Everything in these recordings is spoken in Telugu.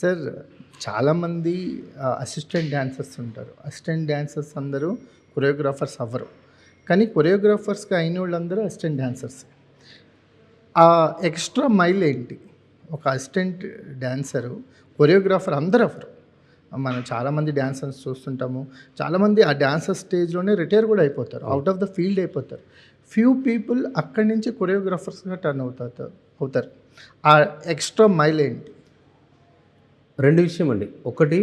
సార్ చాలామంది అసిస్టెంట్ డాన్సర్స్ ఉంటారు. అసిస్టెంట్ డాన్సర్స్ అందరూ కొరియోగ్రాఫర్స్ అవ్వరు. కానీ కొరియోగ్రాఫర్స్‌గా అయిన వాళ్ళందరూ అసిస్టెంట్ డాన్సర్స్. ఆ ఎక్స్‌ట్రా మైల్ ఏంటి? ఒక అసిస్టెంట్ డాన్సరు, కొరియోగ్రాఫర్ అందరూ అవ్వరు. మనం చాలామంది డాన్సర్స్ చూస్తుంటాము. చాలామంది ఆ డాన్సర్ స్టేజ్‌లోనే రిటైర్ కూడా అయిపోతారు. అవుట్ ఆఫ్ ద ఫీల్డ్ అయిపోతారు. ఫ్యూ పీపుల్ అక్కడి నుంచి కొరియోగ్రాఫర్స్‌గా టర్న్ అవుతారు. ఆ ఎక్స్‌ట్రా మైల్ ఏంటి? 2 విషయమండి. ఒకటి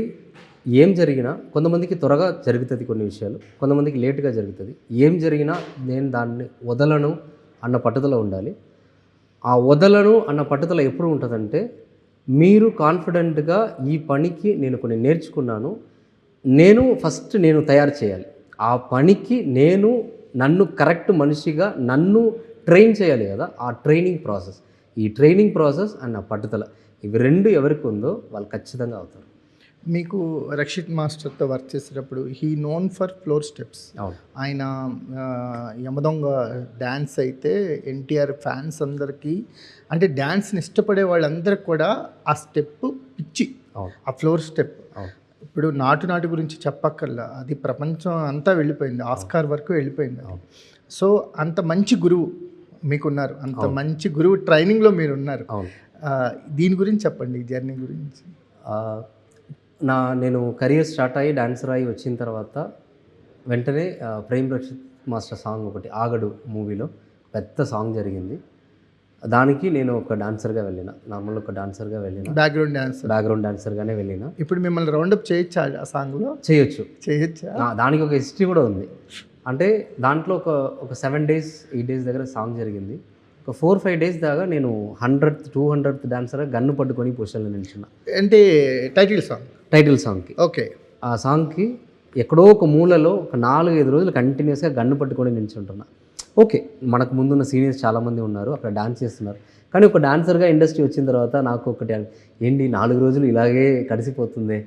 ఏం జరిగినా కొంతమందికి త్వరగా జరుగుతది కొన్ని విషయాలు. కొంతమందికి లేట్‌గా జరుగుతది. ఏం జరిగినా నేను దాన్ని వదలను అన్న పట్టుదల ఉండాలి. ఆ వదలను అన్న పట్టుదల ఎప్పుడు ఉంటదంటే, మీరు కాన్ఫిడెంట్‌గా ఈ పనికి నేను కొన్ని నేర్చుకున్నాను. నేను తయారు చేయాలి. ఆ పనికి నన్ను కరెక్ట్ మనిషిగా నన్ను ట్రైన్ చేయాలి గదా! ఆ ట్రైనింగ్ ప్రాసెస్. ఈ ట్రైనింగ్ ప్రాసెస్ అండ్ నా పట్టుదల. ఇవి 2 ఎవరికి ఉందో వాళ్ళు ఖచ్చితంగా అవుతారు. మీకు రక్షిత్ మాస్టర్‌తో వర్క్ చేసేటప్పుడు he known for floor steps. అవును. ఆయన యమదొంగ డాన్స్ అయితే ఎన్టీఆర్ ఫ్యాన్స్ అందరికీ, అంటే డాన్స్‌ని ఇష్టపడే వాళ్ళందరికి కూడా ఆ స్టెప్ పిచ్చి. అవును. ఆ ఫ్లోర్ స్టెప్. అవును. ఇప్పుడు నాటు గురించి చెప్పక్కర్లా. అది ప్రపంచం అంతా వెళ్ళిపోయింది. ఆస్కార్ వరకు వెళ్ళిపోయింది అది. సో, అంత మంచి గురువు మీకున్నారు. అంత మంచి గురువు ట్రైనింగ్‌లో మీరున్నారు. అవును. దీని గురించి చెప్పండి. ఈ జర్నీ గురించి. ఆహ్, నేను కెరియర్ స్టార్ట్ అయ్యి డాన్సర్ అయ్యి వచ్చిన తర్వాత వెంటనే ప్రేమ్ రక్షిత్ మాస్టర్ సాంగ్ ఒకటి 'ఆగడు' మూవీలో పెద్ద సాంగ్ జరిగింది. దానికి నేను ఒక డాన్సర్‌గా వెళ్ళిన. నార్మల్ ఒక డాన్సర్‌గా వెళ్ళిన. బ్యాక్‌గ్రౌండ్ డాన్సర్‌గానే వెళ్ళిన. ఇప్పుడు మిమ్మల్ని రౌండప్ చేయొచ్చా ఆ సాంగ్‌లో? చేయొచ్చు. చేయొచ్చా? దానికి ఒక హిస్టరీ కూడా ఉంది. అంటే దాంట్లో ఒక 7 డేస్, 8 డేస్ దగ్గర సాంగ్ జరిగింది. ఒక 4, 5 డేస్ దాకా నేను 100th, 200th డాన్సర్‌గా గన్ను పట్టుకొని పొజిషన్‌లో నిల్చున్నా. అంటే టైటిల్ సాంగ్‌కి. ఓకే. ఆ సాంగ్‌కి ఎక్కడో ఒక మూలలో ఒక 4, 5 రోజులు కంటిన్యూస్‌గా గన్ను పట్టుకొని నిల్చుంటున్నా. ఓకే. మనకు ముందున్న సీనియర్స్ చాలామంది ఉన్నారు. అక్కడ డాన్స్ చేస్తున్నారు. కానీ ఒక డాన్సర్‌గా ఇండస్ట్రీ వచ్చిన తర్వాత నాకు ఒకటి ఏంటి 4 రోజులు ఇలాగే గడిసిపోతుందే,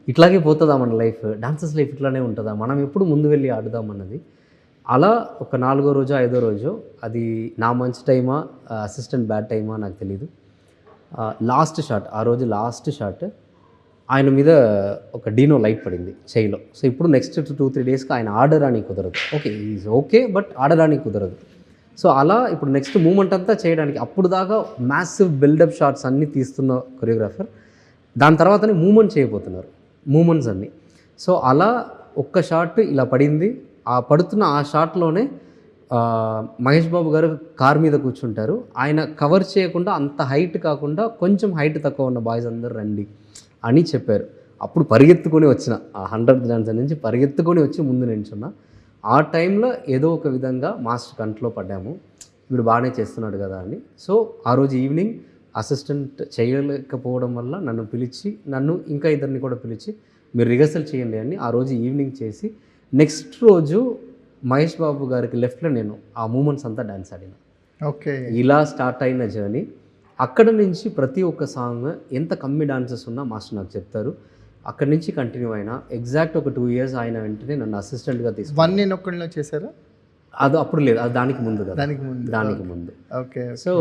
ఇట్లాగే పోతుందా మన లైఫ్, డాన్సర్స్ లైఫ్ ఇట్లానే ఉంటుందా, మనం ఎప్పుడు ముందు వెళ్ళి ఆడుదాం అన్నది. అలా ఒక 4వ రోజో, 5వ రోజో అది నా మంచి టైమా, అసిస్టెంట్ బ్యాడ్ టైమా నాకు తెలీదు. లాస్ట్ షాట్, ఆ రోజు లాస్ట్ షాట్ ఆయన మీద ఒక డీనో లైట్ పడింది చెయ్యిలో. సో ఇప్పుడు నెక్స్ట్ 2, 3 డేస్‌కి ఆయన ఆడడానికి కుదరదు. ఓకే. Is okay. బట్ ఆడడానికి కుదరదు. సో అలా ఇప్పుడు నెక్స్ట్ మూవ్‌మెంట్ అంతా చేయడానికి అప్పుడు దాకా మ్యాసివ్ బిల్డప్ షాట్స్ అన్నీ తీస్తున్న కొరియోగ్రాఫర్ దాని తర్వాతనే మూవ్‌మెంట్ చేయబోతున్నారు. మూవ్‌మెంట్స్ అన్నీ. సో అలా ఒక్క షాట్ ఇలా పడింది. పడుతున్న ఆ షాట్‌లోనే మహేష్ బాబు గారు కారు మీద కూర్చుంటారు. ఆయన కవర్ చేయకుండా అంత హైట్ కాకుండా కొంచెం హైట్ తక్కువ ఉన్న బాయ్స్ అందరూ రండి అని చెప్పారు. అప్పుడు పరిగెత్తుకొని వచ్చిన ఆ 100th డాన్సర్ నుంచి పరిగెత్తుకొని వచ్చి ముందు నిల్చున్నా. ఆ టైంలో ఏదో ఒక విధంగా మాస్టర్ కంట్లో పడ్డాము. వీడు బాగానే చేస్తున్నాడు కదా అని. సో ఆ రోజు ఈవినింగ్ అసిస్టెంట్ చేయలేకపోవడం వల్ల నన్ను ఇంకా ఇద్దరిని కూడా పిలిచి మీరు రిహర్సల్ చేయండి అని ఆ రోజు ఈవినింగ్ చేసి నెక్స్ట్ రోజు మహేష్ బాబు గారికి లెఫ్ట్లో నేను ఆ మూమెంట్స్ అంతా డాన్స్ ఆడిన. ఓకే. ఇలా స్టార్ట్ అయిన జర్నీ. అక్కడ నుంచి ప్రతి ఒక్క సాంగ్ ఎంత కమ్మి డాన్సెస్ ఉన్నా మాస్టర్ నాకు చెప్తారు. అక్కడి నుంచి కంటిన్యూ అయినా ఎగ్జాక్ట్ ఒక 2 ఇయర్స్ అయిన వెంటనే నన్ను అసిస్టెంట్‌గా తీసుకున్నారు. 1 నేను ఒక్కడినే చేశారా? అది అప్పుడు లేదు. అది దానికి ముందు కదా. దానికి ముందు. ఓకే. సో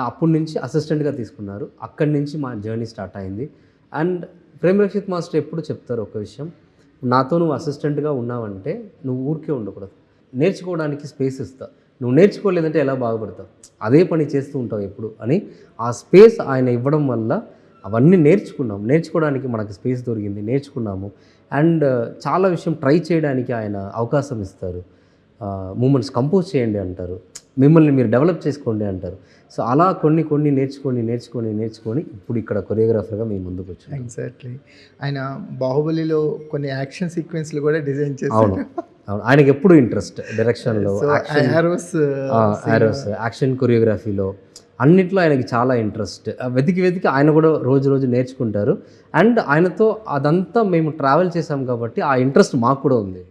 అప్పటి నుంచి అసిస్టెంట్‌గా తీసుకున్నారు. అక్కడి నుంచి మా జర్నీ స్టార్ట్ అయింది. అండ్ ప్రేమ్ రక్షిత్ మాస్టర్ ఎప్పుడు చెప్తారు ఒక విషయం, నాతో నువ్వు అసిస్టెంట్‌గా ఉన్నావంటే నువ్వు ఊరికే ఉండకూడదు. నేర్చుకోవడానికి స్పేస్ ఇస్తా. నువ్వు నేర్చుకోలేదంటే ఎలా బాగుపడతావు? అదే పని చేస్తూ ఉంటావు ఎప్పుడు అని ఆ స్పేస్ ఆయన ఇవ్వడం వల్ల అవన్నీ నేర్చుకోవడానికి మనకు స్పేస్ దొరికింది. నేర్చుకున్నాము. అండ్ చాలా విషయం ట్రై చేయడానికి ఆయన అవకాశం ఇస్తారు. మూమెంట్స్ కంపోజ్ చేయండి అంటారు. మిమ్మల్ని మీరు డెవలప్ చేసుకోండి అంటారు. సో అలా కొన్ని నేర్చుకొని ఇప్పుడు ఇక్కడ కొరియోగ్రాఫర్గా మీ ముందుకు వచ్చాను. ఎగ్జాక్ట్లీ. ఆయన 'బాహుబలిలో' కొన్ని యాక్షన్ సీక్వెన్స్‌లు కూడా డిజైన్ చేశారు. అవును. ఆయనకి ఎప్పుడు ఇంట్రెస్ట్ డైరెక్షన్‌లో, యారోస్, యాక్షన్ కొరియోగ్రఫీలో అన్నిట్లో ఆయనకి చాలా ఇంట్రెస్ట్. వెతికి ఆయన కూడా రోజు నేర్చుకుంటారు. అండ్ ఆయనతో అదంతా మేము ట్రావెల్ చేసాం కాబట్టి ఆ ఇంట్రెస్ట్ మాకు కూడా ఉంది.